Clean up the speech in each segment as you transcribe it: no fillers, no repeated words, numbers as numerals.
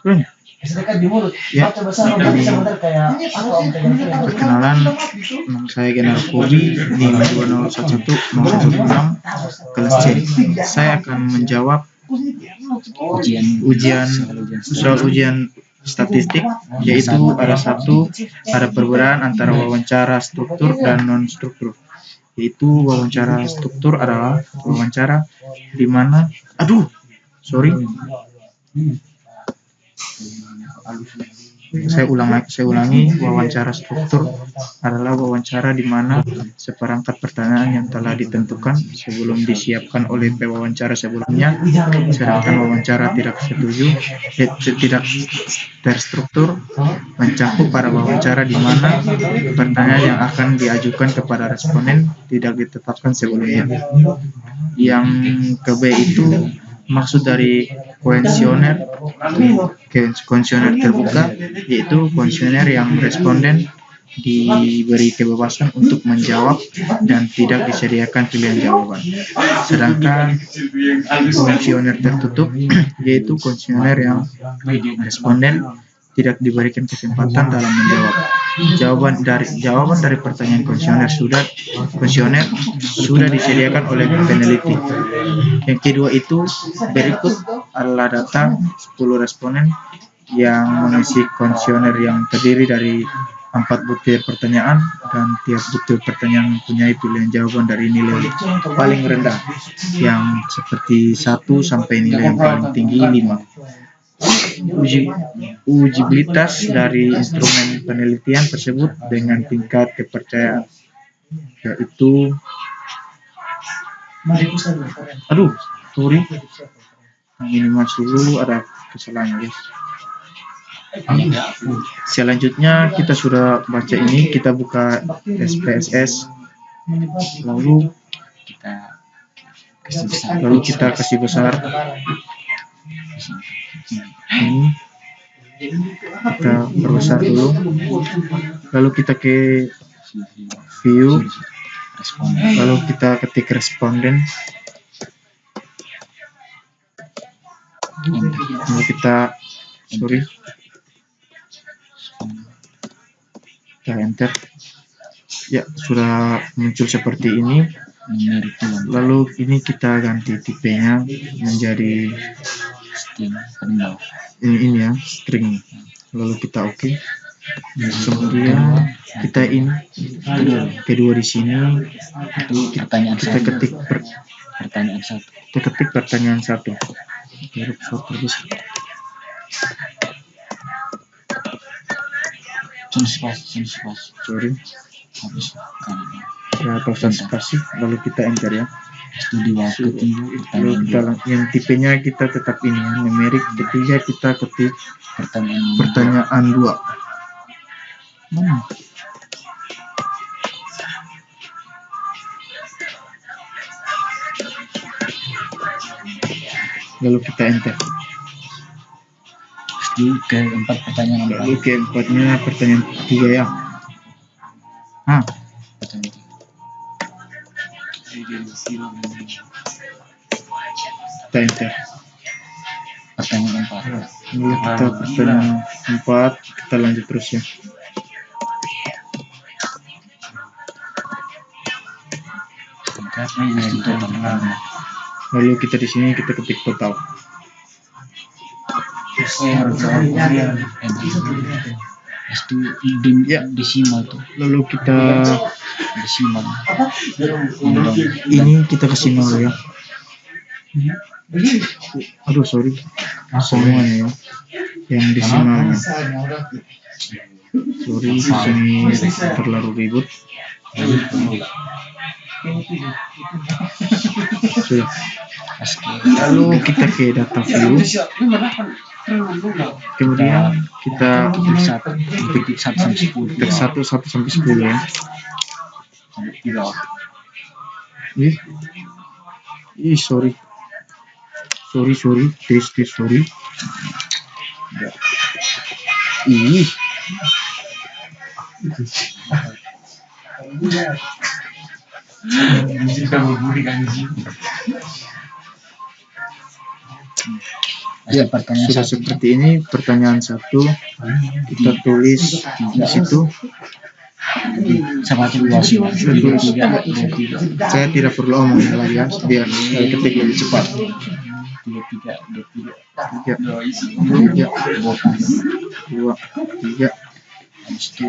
Keren. Ya, perkenalan, nama saya Genar Kobi di 2011016 kelas C. Saya akan menjawab soal ujian statistik, yaitu ada perbedaan antara wawancara struktur dan non struktur. Yaitu wawancara struktur adalah wawancara di mana saya ulangi, wawancara struktur adalah wawancara di mana seperangkat pertanyaan yang telah ditentukan sebelum disiapkan oleh pewawancara sebelumnya, sedangkan wawancara tidak terstruktur mencakup pada wawancara di mana pertanyaan yang akan diajukan kepada responden tidak ditetapkan sebelumnya. Yang ke B itu maksud dari kuesioner terbuka, yaitu kuesioner yang responden diberi kebebasan untuk menjawab dan tidak disediakan pilihan jawaban. Sedangkan kuesioner tertutup, yaitu kuesioner yang responden tidak diberikan kesempatan dalam menjawab. Jawaban dari pertanyaan kuesioner sudah disediakan oleh peneliti. Yang kedua itu berikut adalah data 10 responden yang mengisi kuesioner yang terdiri dari 4 butir pertanyaan, dan tiap butir pertanyaan mempunyai pilihan jawaban dari nilai paling rendah yang seperti 1 sampai nilai yang paling tinggi 5. Ujibilitas dari instrumen penelitian tersebut dengan tingkat kepercayaan, yaitu animasi dulu, ada kesalahan guys. Selanjutnya kita sudah baca ini, kita buka SPSS, lalu kita kasih besar. Ini kita perbesar dulu, lalu kita ke view, lalu kita ketik responden, lalu kita enter. Ya, sudah muncul seperti ini. Lalu ini kita ganti tipenya menjadi ini ya, string. Lalu kita oke. Kemudian kita ini kedua di sini kita ketik pertanyaan 1. Ya, pausan spasi, lalu kita enter ya. Lalu yang tipenya kita tetap ini ya, numerik. Ketiga kita ketik pertanyaan 2. Lalu kita enter. Keempat pertanyaan. Lalu keempatnya pertanyaan 3 ya. Kita enter. Pertanyaan 4. Lalu kita pertanyaan 4, kita lanjut terus ya. Lalu kita di sini kita ketik total. Desimal tuh. Lalu kita desimal. Ini kita kasih 0 ya. Semuanya ya. Yang desimalnya. Ini terlalu ribut. Sudah. Lalu kita ke data view. Kemudian kita ketik 1 sampai 10 ya. Sorry. Pasti pertanyaan Sudah satu. seperti ini. Pertanyaan 1 kita tulis di situ. Sama dua semua. Tulis. Tiga, dua, tiga. Saya tidak perlu omong lagi ya, biar saya ketik lebih cepat. Tiga, tiga, dua, tiga. 3, 2, 3, Habis itu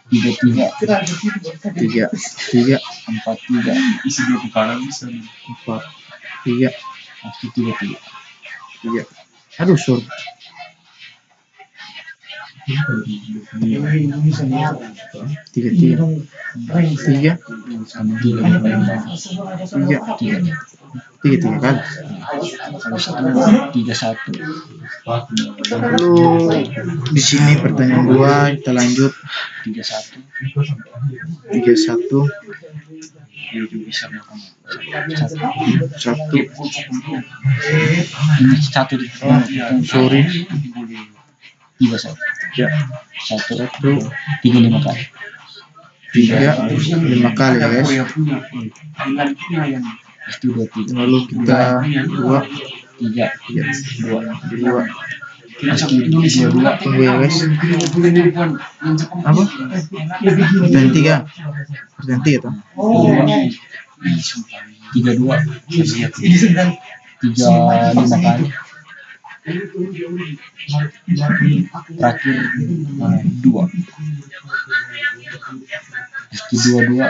tiga, tiga. 3, 3, Empat, tiga. 4, 3, Habis itu tiga, tiga. 3. Aduh, sorry. 3, 3, 3, Sama tiga, tiga. 3 kan. Habis itu tiga, satu. Lalu di sini pertanyaan 2 kita lanjut. Tiga, satu. 3, 1, Bisa makan. 1. Ini satu di Sorry. tiga, satu. Ya, Satu, 1, tiga, lima kali. 3, 5 kali ya guys. Habis itu dua, tiga. Lalu kita 2, Tiga, 2, 2. Masuk dua, dua. Tunggu ya guys. Apa? Dan 3. Dan 3 tuh. Tiga, dua. Tiga, lima kali. Terakhir dua. Itu dua, dua.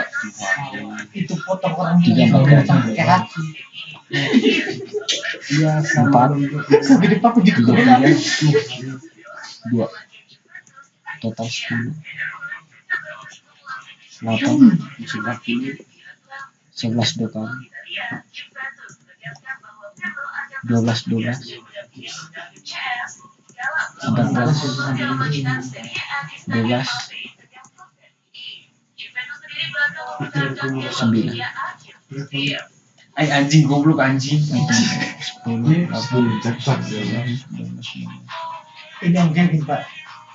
Tiga, empat kali. Empat. Tiga, tiga. Dua. Total 10. 8. 11 dua kali. 12, 12. 14. 12. 9. Anjing goblok anjing. 10, 8.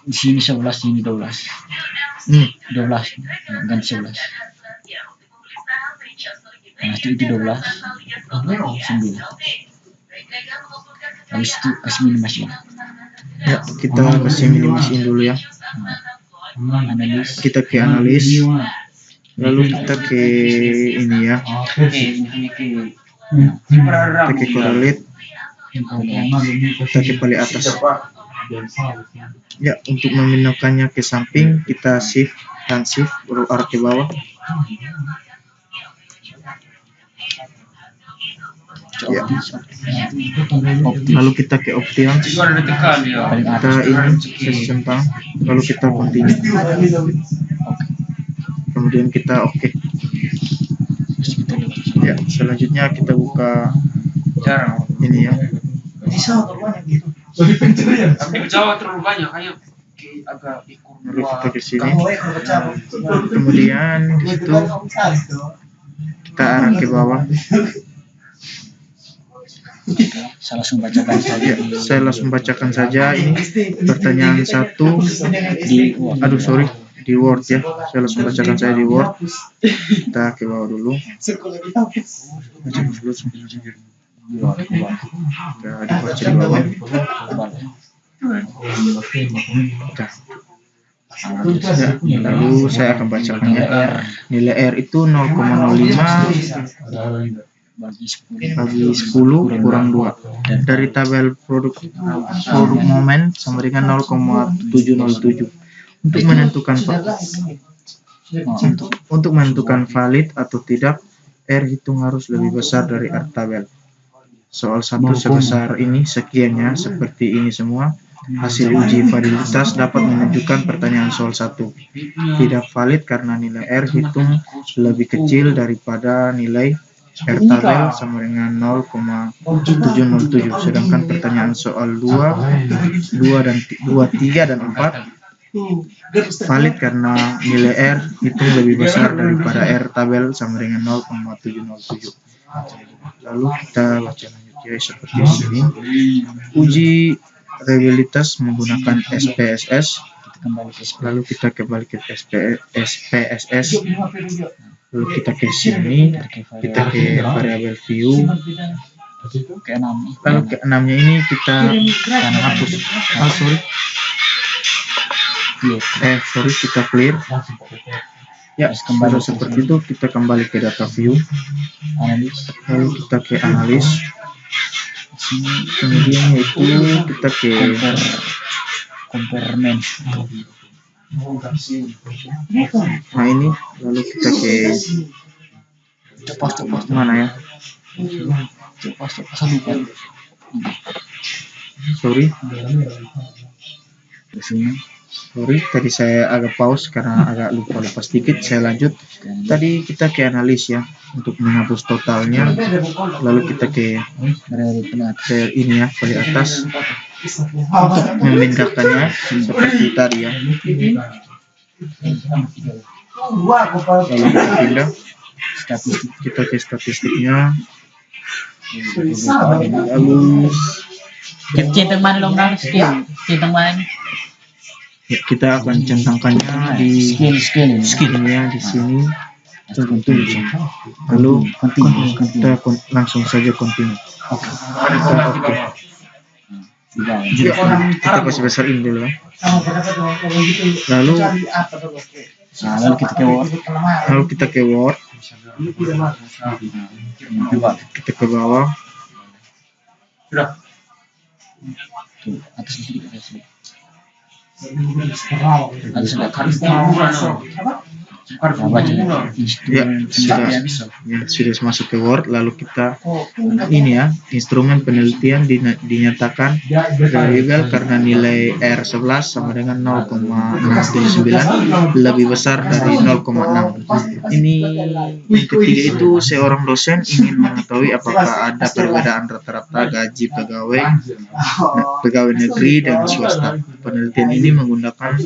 Di sini 11, sini 12. 12. Ganti 11. Nah, itu 12. 9. Habis itu kasih minimasi. Ya, kita kasih minimasiin dulu ya. Analis. Kita ke analis. Lalu kita ke ini ya. Kita ke correlate. Kita ke paling atas. Ya, untuk memindahkannya ke samping kita shift dan shift arah ke bawah. Ya. Lalu kita ke options. Paling Kita atas. ini sesi centang. Lalu kita continue. Kemudian kita oke. Terus kita lihat. Ya, selanjutnya kita buka ini ya. Jawa terlalu banyak, ayo agak ikut Lalu kita ke sini. Kemudian di situ kita arah ke bawah. Saya langsung bacakan saja. Ya, saya langsung bacakan saja ini pertanyaan 1 di di Word ya. Saya langsung bacakan saya di Word. Kita ke bawah dulu. Baca dulu. Kita dibaca di bawah. Ya, lalu saya akan bacakan ya. Nilai R itu 0,05 bagi 10 kurang 2. Dari tabel produk momen sama dengan 0,707. Untuk menentukan valid atau tidak, R hitung harus lebih besar dari R tabel. Soal 1 sebesar ini sekiannya seperti ini semua. Hasil uji validitas dapat menunjukkan pertanyaan soal 1 tidak valid karena nilai R hitung lebih kecil daripada nilai R tabel sama dengan 0,707. Sedangkan pertanyaan soal 2, 3 dan 4 valid karena nilai R hitung lebih besar daripada R tabel sama dengan 0,707. Lalu kita baca lanjut ya seperti ini. Uji reliabilitas menggunakan SPSS. Lalu kita kembali ke SPSS. Lalu kita ke sini, kita ke variabel view, ke-6. Lalu ke-6-nya ini kita hapus. Sorry, kita clear. Ya, kembali seperti itu. Kita kembali ke data view, Analis. lalu kita ke analis. Kemudian itu kita ke compare main. nah ini, lalu kita ke mana ya? Sorry, tadi saya agak pause karena agak lupa sedikit. Saya lanjut. Tadi kita ke analis ya, untuk menghapus totalnya. Lalu kita ke ini ya, paling atas, untuk memindahkannya seperti tadi ya. Lalu kita pindah, kita ke statistiknya. Lalu Centang mana dong, centang mana? ya, kita akan centangkannya di skinnya di sini. Lalu kita langsung saja continue. Oke. Kita kasih besarin dulu ya. Lalu kita ke Word. Kita ke bawah. Ya, sudah masuk ke Word. Lalu kita ini ya, instrumen penelitian dinyatakan gagal karena nilai R11 sama dengan 0,679 lebih besar dari 0,6. Ini yang ketiga itu, seorang dosen ingin mengetahui apakah ada perbedaan rata-rata gaji pegawai negeri dan swasta. Penelitian ini menggunakan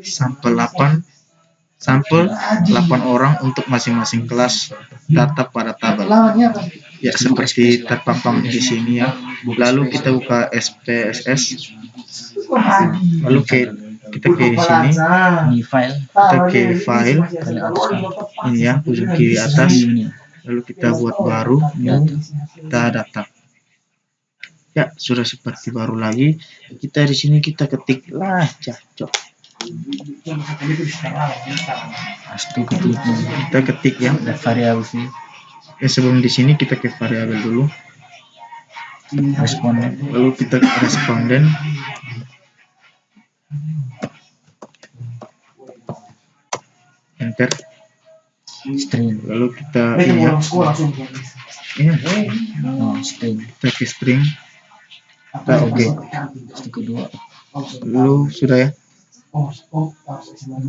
sampel 8 orang untuk masing-masing kelas data pada tabel. Ya, seperti terpampang di sini ya. Lalu kita buka SPSS. Lalu kita ke sini. Kita ke file. Ini ya, ujung kiri atas. Lalu kita buat baru, kita data. Ya, sudah seperti baru lagi. Kita di sini kita ketik lah, cocok. Kita ketik ya, variabel. Ya, sebelum di sini kita ke variabel dulu. Responden. Lalu kita ke responden. Enter. String. Lalu kita ini ya. String. Kita ke string. Kita oke. String kedua. Lalu sudah ya.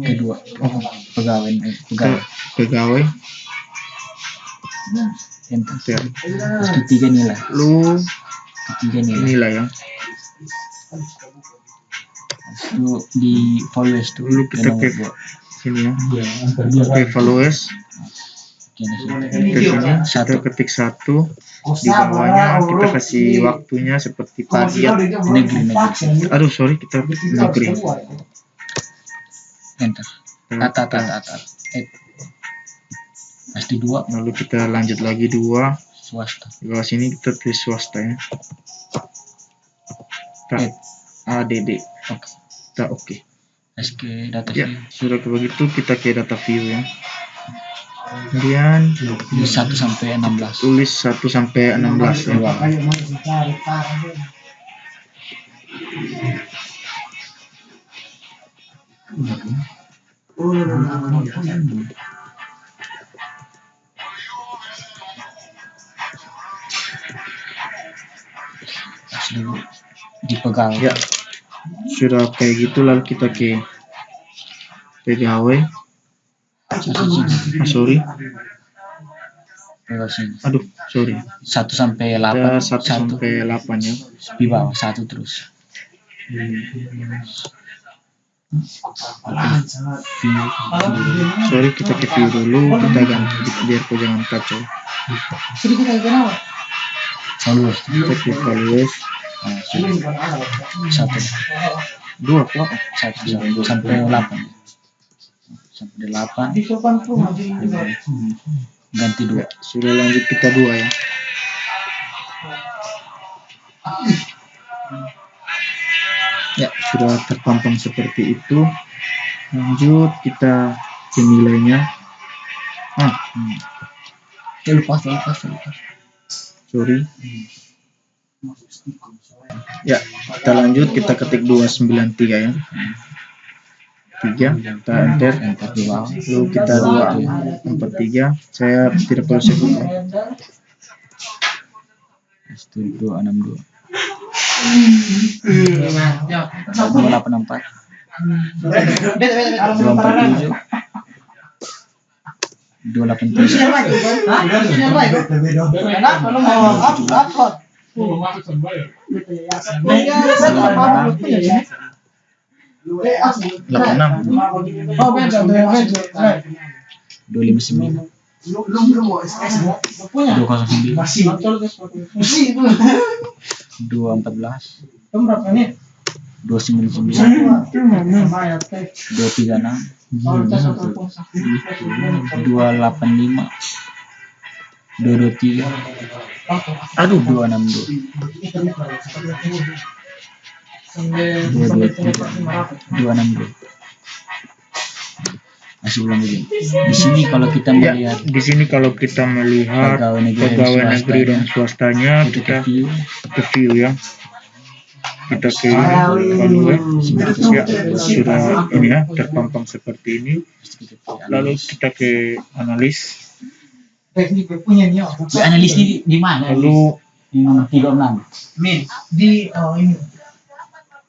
Kedua. Pegawai. Pegawai. Enter. Ketiga nilai. Lalu Ketiga nilai ya. Itu di values tuh. Lalu kita ke sini ya. Ke values. Ke sini kita ketik 1. Di bawahnya kita kasih waktunya seperti pagi ya. Negeri. Aduh, sorry, kita negeri. Enter. Pasti 2. Lalu kita lanjut lagi 2. Swasta. Di bawah sini kita tulis swasta ya. ADD. Oke. Kita oke. SK data Ya, view. sudah begitu kita ke data view ya. Kemudian 1 sampai 16. tulis 1 sampai 16 ya. Di pegawai. Ya, sudah kayak gitu. Lalu kita ke pegawai. Sorry. Aduh, sorry. 1 sampai 8. 1 sampai 8 ya. Di bawah 1 terus. View. Sorry, kita ke view dulu. Kita ganti biar kau jangan kacau. Values. Kita ke values. 1. 2 kok. 1 sampai 8. Sampai 8. Ganti 2. Sudah lanjut kita 2 ya. Ya, sudah terpampang seperti itu. Lanjut kita ke nilainya. Lepas. Sorry. Ya, kita lanjut, kita ketik 293 ya. 3, kita enter. Lalu kita 243. Saya tidak perlu sebut ya. Studio 62. 284. 247. 259. 214. 299. 236. 285. 223. Aduh, 262. 223. 262. Masih belum begini. Di sini kalau kita ya, melihat di sini kalau kita melihat pegawai negeri dan swastanya, kita ke view ya. Kita ke ya, sudah ini ya, terpampang seperti ini. Lalu kita ke analis. analis ini di mana? Lalu Di nomor 36. Min di ini.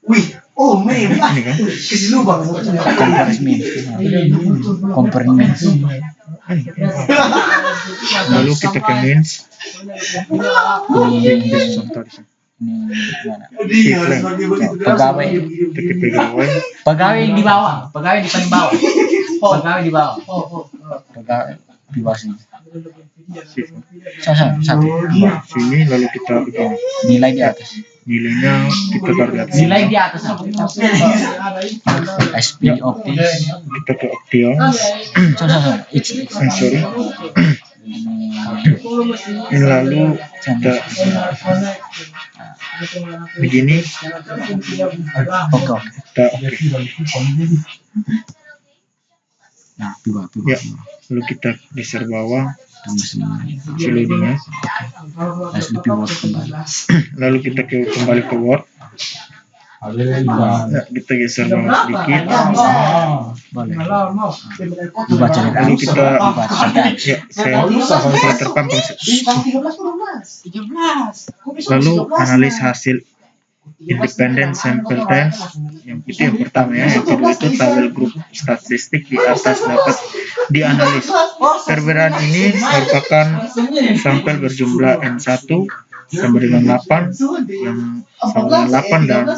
Wih, ini kan Komparmen. lalu kita ke means. Ini mana? Pegawai. Kita ke pegawai. Pegawai di bawah. Pegawai di paling bawah. Pegawai di bawah. Pegawai di bawah sini. Satu. Sini lalu kita begini. Nilai di atas. Nilainya kita taruh di atas. Nilai di atas. SP optis. Kita ke Optio. Sorry. Ini lalu kita begini. Oke. Kita oke. Nah, dua. Ya, lalu kita geser bawah. Seluruhnya. Asli pivot kembali. Lalu kita kembali ke Word. Ya, kita geser bawah sedikit. Boleh. Dibaca dari Lalu atas. kita ya, saya terpampang. Lalu analis hasil independent sample test, yang itu yang pertama ya. Yang kedua itu tabel grup statistik di atas dapat dianalisis. Perbedaan ini merupakan sampel berjumlah N1 sama dengan 8, yang sama dengan 8 dan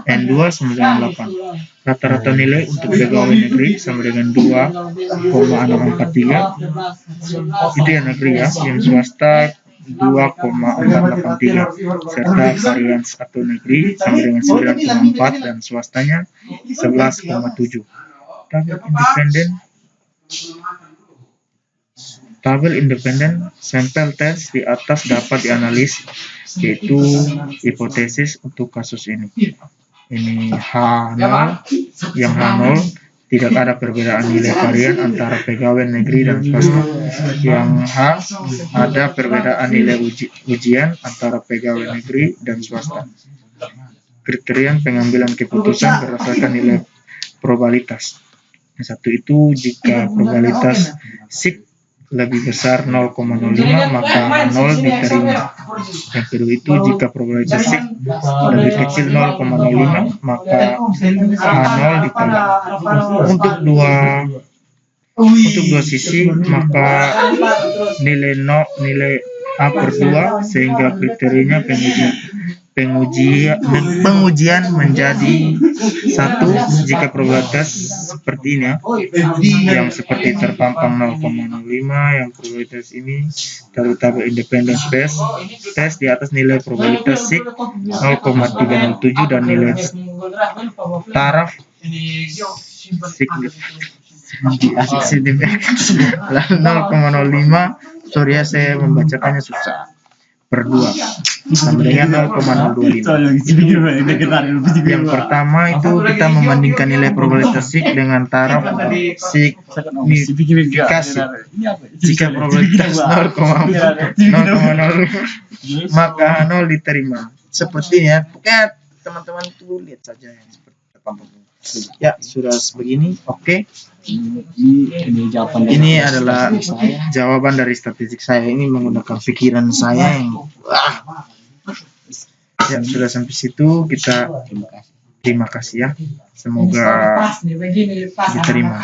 N2 sama dengan 8. Rata-rata nilai untuk pegawai negeri sama dengan 2,643. Itu yang negeri ya. Yang swasta 2,483, serta varians atau negeri sama dengan 9,4 dan swastanya 11,7. Tabel independen sampel test di atas dapat dianalisis, yaitu hipotesis untuk kasus ini. Ini H0, yang H0 tidak ada perbedaan nilai varian antara pegawai negeri dan swasta. Yang H ada perbedaan nilai ujian antara pegawai negeri dan swasta. Kriteria pengambilan keputusan berdasarkan nilai probabilitas. Yang satu itu jika probabilitas SIG lebih besar 0,05 maka 0 diterima. Yang kedua itu jika probabilitas SIG lebih kecil 0,05 maka A0 diterima. Untuk dua sisi maka nilai A per 2 sehingga kriterianya pengujian menjadi 1 jika probabilitas seperti ini ya, yang seperti terpampang 0,05, yang probabilitas ini dari tabel independent test di atas nilai probabilitas SIG 0,307 dan nilai taraf signifikan 0,05. Sorry ya, saya membacakannya susah. per 2 sama dengan 0,025. Yang pertama itu kita membandingkan nilai probabilitas SIG dengan taraf signifikasi. Jika probabilitas 0,0 maka 0 diterima. Sepertinya, pokoknya teman-teman tuh lihat saja yang seperti apa. Ya, sudah begini. Oke. Ini adalah jawaban dari statistik saya. Ini menggunakan pikiran saya yang ya, sudah sampai situ kita terima kasih ya. Semoga diterima.